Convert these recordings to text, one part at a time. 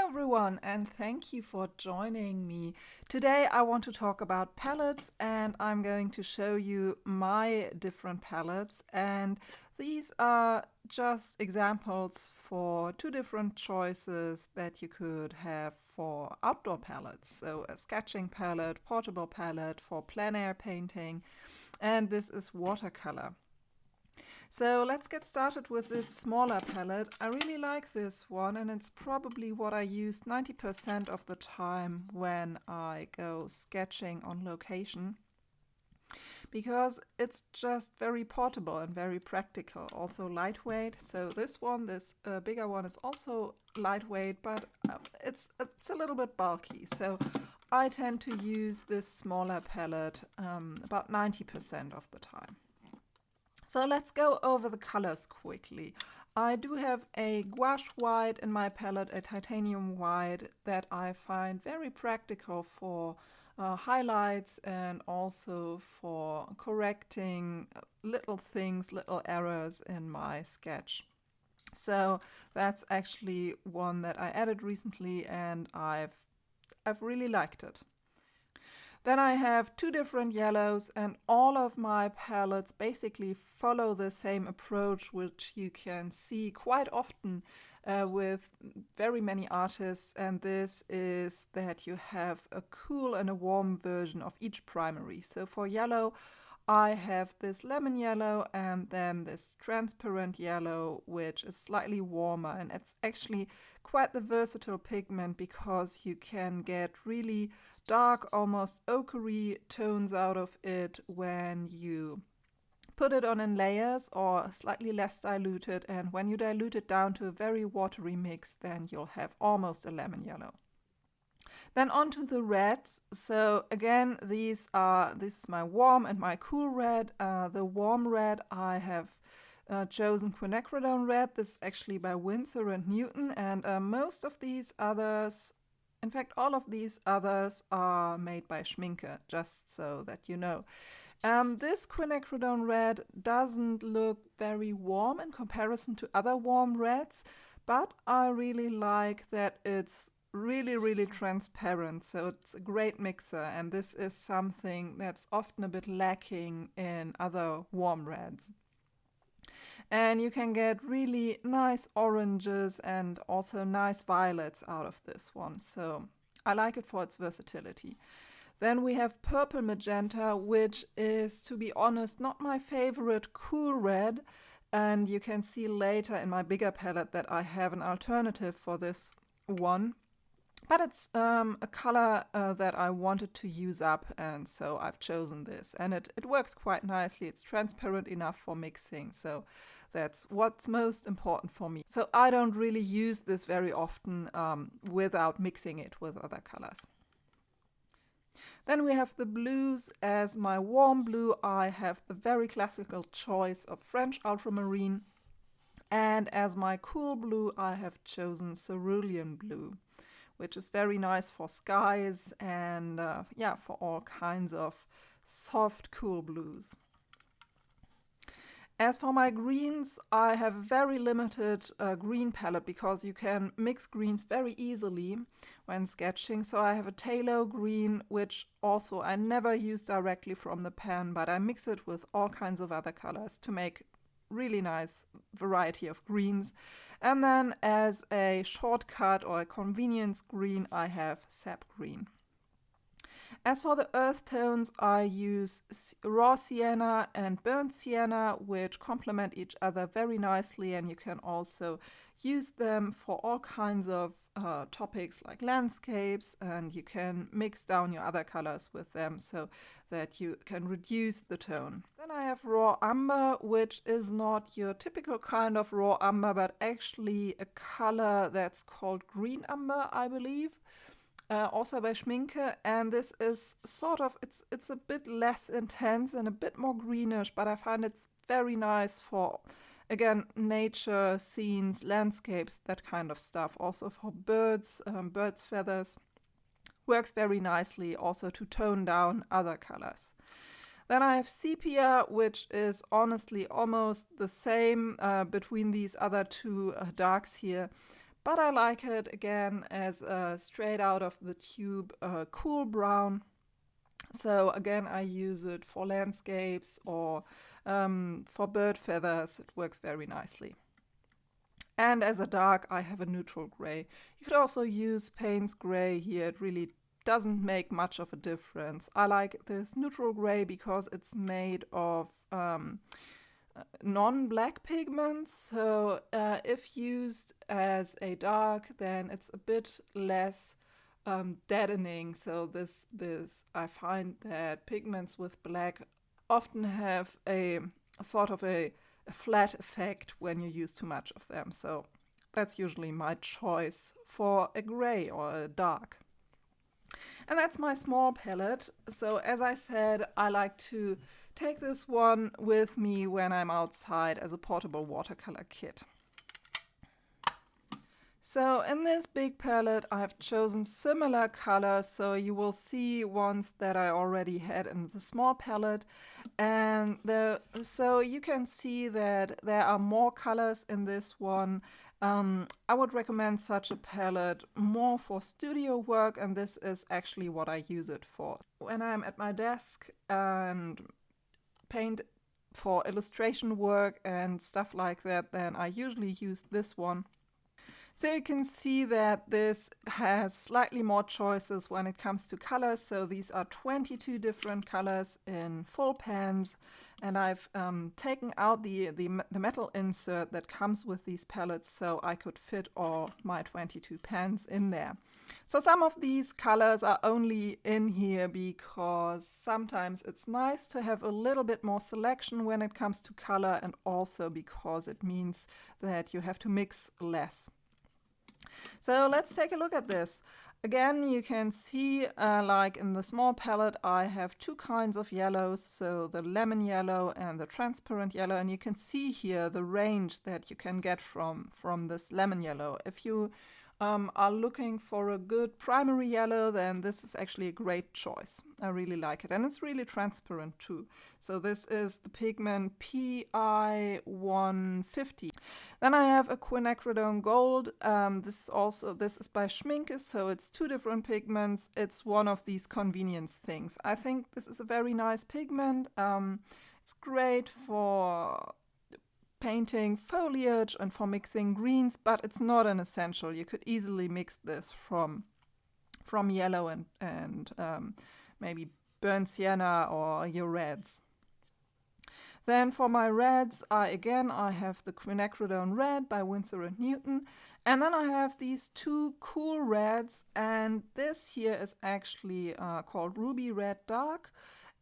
everyone, and thank you for joining me. Today I want to talk about palettes, and I'm going to show you my different palettes, and these are just examples for two different choices that you could have for outdoor palettes. So a sketching palette, portable palette for plein air painting, and this is watercolor. So let's get started with this smaller palette. I really like this one, and it's probably what I use 90% of the time when I go sketching on location, because it's just very portable and very practical, also lightweight. So this one, this bigger one, is also lightweight, but it's a little bit bulky. So I tend to use this smaller palette about 90% of the time. So let's go over the colors quickly. I do have a gouache white in my palette, a titanium white, that I find very practical for highlights and also for correcting little things, little errors in my sketch. So that's actually one that I added recently, and I've really liked it. Then I have two different yellows, and all of my palettes basically follow the same approach, which you can see quite often with very many artists, and this is that you have a cool and a warm version of each primary. So for yellow, I have this lemon yellow and then this transparent yellow, which is slightly warmer, and it's actually quite the versatile pigment because you can get really dark, almost ochre tones out of it when you put it on in layers or slightly less diluted, and when you dilute it down to a very watery mix, then you'll have almost a lemon yellow. Then on to the reds. So again, this is my warm and my cool red. The warm red I have chosen quinacridone red. This is actually by Winsor & Newton, and most of these others, in fact all of these others, are made by Schminke, just so that you know. This quinacridone red doesn't look very warm in comparison to other warm reds, but I really like that it's really transparent, so it's a great mixer, and this is something that's often a bit lacking in other warm reds. And you can get really nice oranges and also nice violets out of this one, so I like it for its versatility. Then we have purple magenta, which is, to be honest, not my favorite cool red, and you can see later in my bigger palette that I have an alternative for this one. But it's a color that I wanted to use up, and so I've chosen this. And it works quite nicely. It's transparent enough for mixing, so that's what's most important for me. So I don't really use this very often without mixing it with other colors. Then we have the blues. As my warm blue, I have the very classical choice of French ultramarine. And as my cool blue, I have chosen cerulean blue, which is very nice for skies and for all kinds of soft, cool blues. As for my greens, I have a very limited green palette because you can mix greens very easily when sketching. So I have a phthalo green, which also I never use directly from the pan, but I mix it with all kinds of other colors to make really nice variety of greens. And then as a shortcut or a convenience green, I have sap green. As for the earth tones, I use raw sienna and burnt sienna, which complement each other very nicely, and you can also use them for all kinds of topics like landscapes, and you can mix down your other colors with them so that you can reduce the tone. Then I have raw umber, which is not your typical kind of raw umber, but actually a color that's called green umber, I believe. Also by Schminke, and this is sort of, it's a bit less intense and a bit more greenish, but I find it's very nice for, again, nature, scenes, landscapes, that kind of stuff. Also for birds, birds' feathers. Works very nicely also to tone down other colors. Then I have sepia, which is honestly almost the same between these other two darks here. but I like it again as a straight out of the tube cool brown. So again, I use it for landscapes or for bird feathers. It works very nicely. And as a dark, I have a neutral gray. You could also use Payne's gray here. It really doesn't make much of a difference. I like this neutral gray because it's made of non-black pigments. So if used as a dark, then it's a bit less deadening. So this I find that pigments with black often have a sort of a flat effect when you use too much of them. So that's usually my choice for a gray or a dark. And that's my small palette. So as I said, I like to take this one with me when I'm outside as a portable watercolor kit. So in this big palette, I've chosen similar colors, so you will see ones that I already had in the small palette. And so you can see that there are more colors in this one. I would recommend such a palette more for studio work, and this is actually what I use it for. When I'm at my desk and paint for illustration work and stuff like that, then I usually use this one. So you can see that this has slightly more choices when it comes to colors. So these are 22 different colors in full pans, and I've taken out the metal insert that comes with these palettes so I could fit all my 22 pans in there. So some of these colors are only in here because sometimes it's nice to have a little bit more selection when it comes to color, and also because it means that you have to mix less. So let's take a look at this. Again, you can see like in the small palette, I have two kinds of yellows, so the lemon yellow and the transparent yellow, and you can see here the range that you can get from this lemon yellow. If you are looking for a good primary yellow, then this is actually a great choice. I really like it, and it's really transparent too. So this is the pigment PI 150. Then I have a quinacridone gold. This is by Schmincke, so it's two different pigments. It's one of these convenience things. I think this is a very nice pigment. It's great for painting foliage and for mixing greens, but it's not an essential. You could easily mix this from yellow and maybe burnt sienna or your reds. Then for my reds, I have the quinacridone red by Winsor & Newton, and then I have these two cool reds, and this here is actually called Ruby Red Dark,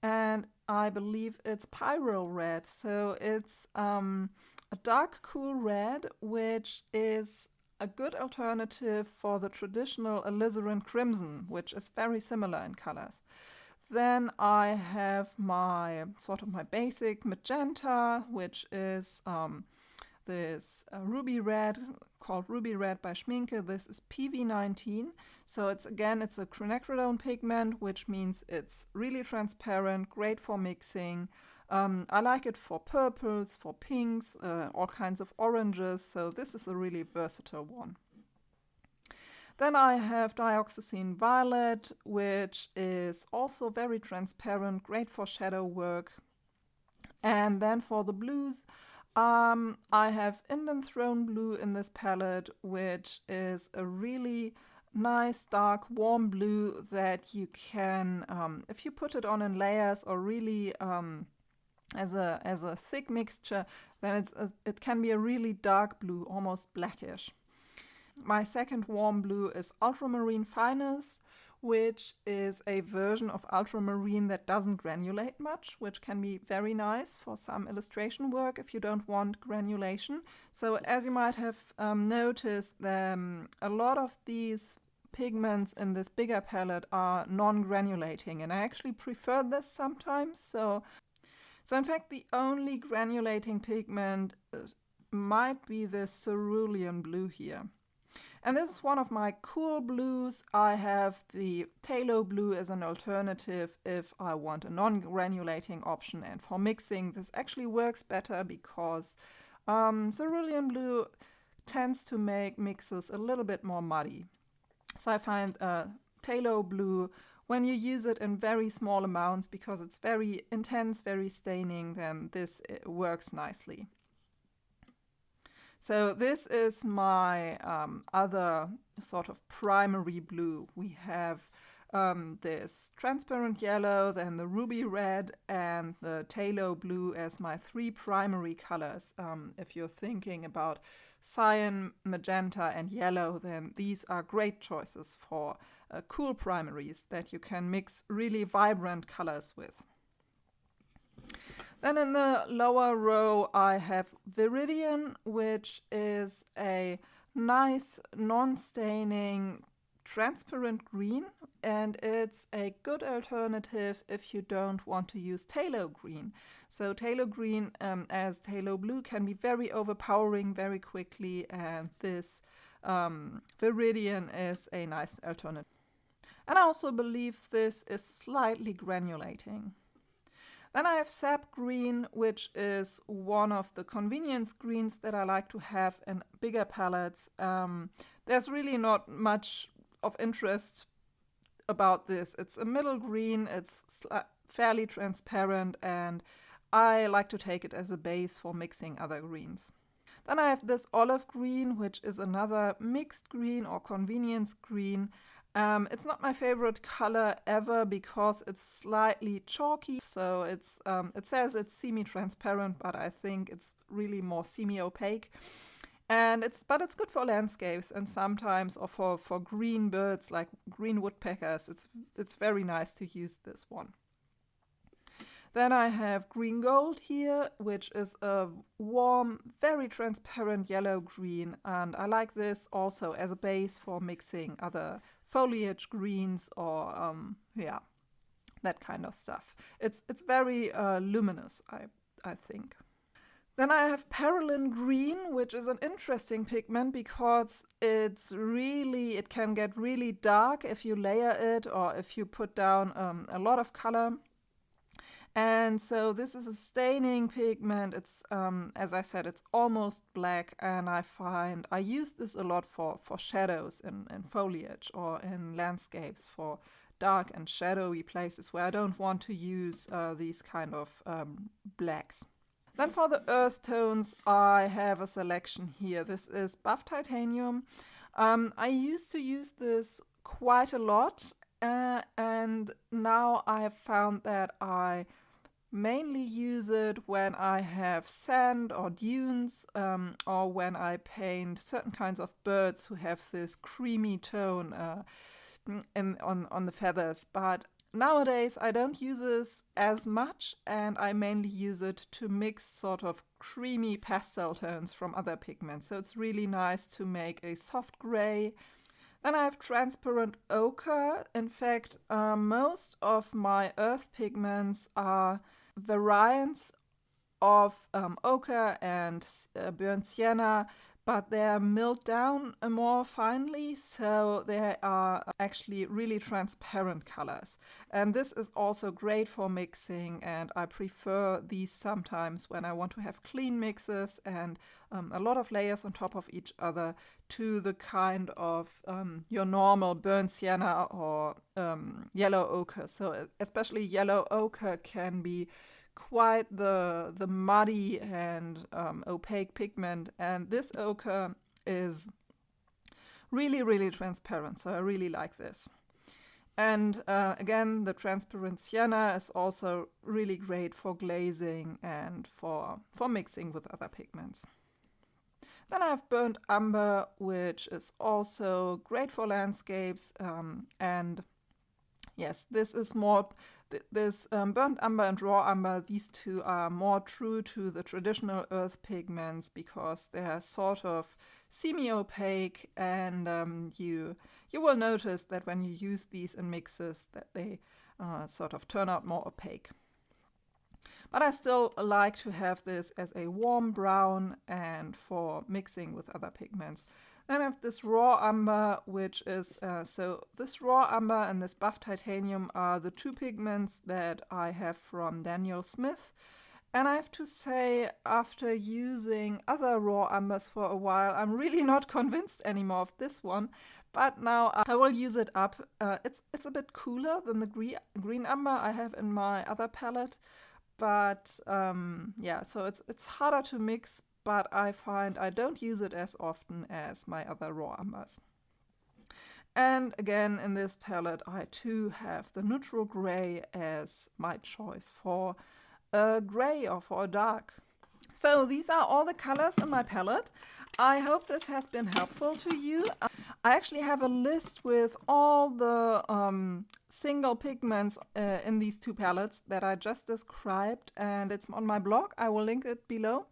and I believe it's Pyro Red. So it's a dark cool red, which is a good alternative for the traditional alizarin crimson, which is very similar in colors. Then I have my basic magenta, which is this ruby red called Ruby Red by Schmincke. This is PV19. So it's a quinacridone pigment, which means it's really transparent, great for mixing. I like it for purples, for pinks, all kinds of oranges. So this is a really versatile one. Then I have dioxazine violet, which is also very transparent, great for shadow work. And then for the blues, I have Indian Throne Blue in this palette, which is a really nice, dark, warm blue that you can, if you put it on in layers or really as a thick mixture, then it can be a really dark blue, almost blackish. My second warm blue is Ultramarine Finest, which is a version of ultramarine that doesn't granulate much, which can be very nice for some illustration work if you don't want granulation. So as you might have noticed, a lot of these pigments in this bigger palette are non-granulating, and I actually prefer this sometimes. So in fact, the only granulating pigment might be this cerulean blue here. And this is one of my cool blues. I have the phthalo blue as an alternative if I want a non-granulating option. And for mixing, this actually works better because cerulean blue tends to make mixes a little bit more muddy. So I find phthalo blue, when you use it in very small amounts because it's very intense, very staining, then this works nicely. So this is my other sort of primary blue. We have this transparent yellow, then the ruby red, and the phthalo blue as my three primary colors. If you're thinking about cyan, magenta, and yellow, then these are great choices for cool primaries that you can mix really vibrant colors with. Then in the lower row I have Viridian, which is a nice non-staining transparent green, and it's a good alternative if you don't want to use phthalo green. So phthalo green, as phthalo blue, can be very overpowering very quickly, and this Viridian is a nice alternative. And I also believe this is slightly granulating. Then I have sap green, which is one of the convenience greens that I like to have in bigger palettes. There's really not much of interest about this. It's a middle green, it's fairly transparent, and I like to take it as a base for mixing other greens. Then I have this olive green, which is another mixed green or convenience green. It's not my favorite color ever because it's slightly chalky. So it says it's semi-transparent, but I think it's really more semi-opaque. But it's good for landscapes and sometimes or for green birds like green woodpeckers. It's very nice to use this one. Then I have green gold here, which is a warm, very transparent yellow-green, and I like this also as a base for mixing other foliage greens or that kind of stuff. It's very luminous, I think. Then I have Perylin green, which is an interesting pigment because it can get really dark if you layer it or if you put down a lot of color. And so this is a staining pigment. It's, as I said, it's almost black, and I use this a lot for shadows in foliage or in landscapes, for dark and shadowy places where I don't want to use these kind of blacks. Then for the earth tones, I have a selection here. This is buff titanium. I used to use this quite a lot, and now I have found that I mainly use it when I have sand or dunes, or when I paint certain kinds of birds who have this creamy tone on the feathers. But nowadays I don't use this as much, and I mainly use it to mix sort of creamy pastel tones from other pigments. So it's really nice to make a soft gray. Then I have transparent ochre. In fact, most of my earth pigments are variants of ochre and burnt sienna, but they're milled down more finely, so they are actually really transparent colors. And this is also great for mixing, and I prefer these sometimes when I want to have clean mixes and a lot of layers on top of each other, to the kind of your normal burnt sienna or yellow ochre. So especially yellow ochre can be quite the muddy and opaque pigment, and this ochre is really transparent, so I really like this. And again, the transparent sienna is also really great for glazing and for mixing with other pigments. Then I have burnt umber, which is also great for landscapes, and yes, this is more, burnt umber and raw umber, these two are more true to the traditional earth pigments because they are sort of semi-opaque, and you will notice that when you use these in mixes that they sort of turn out more opaque. But I still like to have this as a warm brown and for mixing with other pigments. Then I have this raw umber, which is, so this raw umber and this buff titanium are the two pigments that I have from Daniel Smith. And I have to say, after using other raw umbers for a while, I'm really not convinced anymore of this one. But now I will use it up. It's a bit cooler than the green umber I have in my other palette. But yeah, so it's harder to mix, but I find I don't use it as often as my other raw umbers. And again, in this palette, I too have the neutral gray as my choice for a gray or for a dark. So these are all the colors in my palette. I hope this has been helpful to you. I actually have a list with all the single pigments in these two palettes that I just described, and it's on my blog. I will link it below.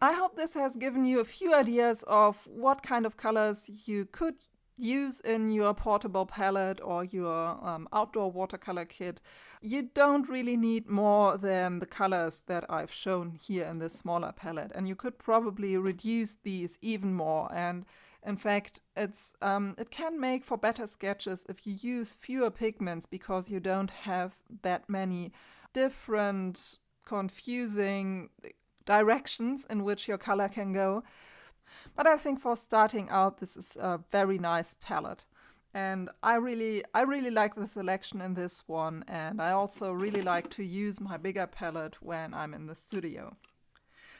I hope this has given you a few ideas of what kind of colors you could use in your portable palette or your outdoor watercolor kit. You don't really need more than the colors that I've shown here in this smaller palette, and you could probably reduce these even more. And in fact, it can make for better sketches if you use fewer pigments, because you don't have that many different confusing directions in which your color can go. But I think for starting out, this is a very nice palette. And I really like the selection in this one, and I also really like to use my bigger palette when I'm in the studio.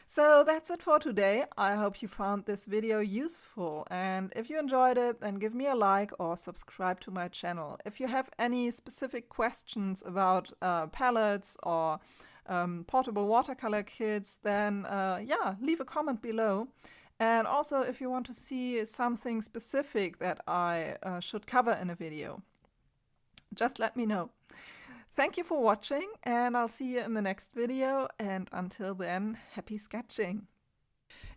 So that's it for today. I hope you found this video useful, and if you enjoyed it, then give me a like or subscribe to my channel. If you have any specific questions about palettes or portable watercolor kits, then yeah, leave a comment below. And also, if you want to see something specific that I should cover in a video, just let me know. Thank you for watching, and I'll see you in the next video. And until then, happy sketching!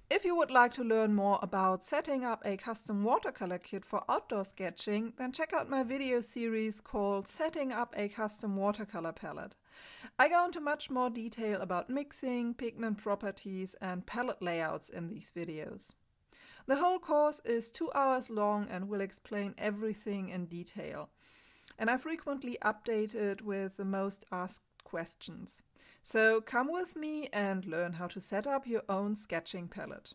If you would like to learn more about setting up a custom watercolor kit for outdoor sketching, then check out my video series called Setting Up a Custom Watercolor Palette. I go into much more detail about mixing, pigment properties, and palette layouts in these videos. The whole course is 2 hours long and will explain everything in detail. And I frequently update it with the most asked questions. So come with me and learn how to set up your own sketching palette.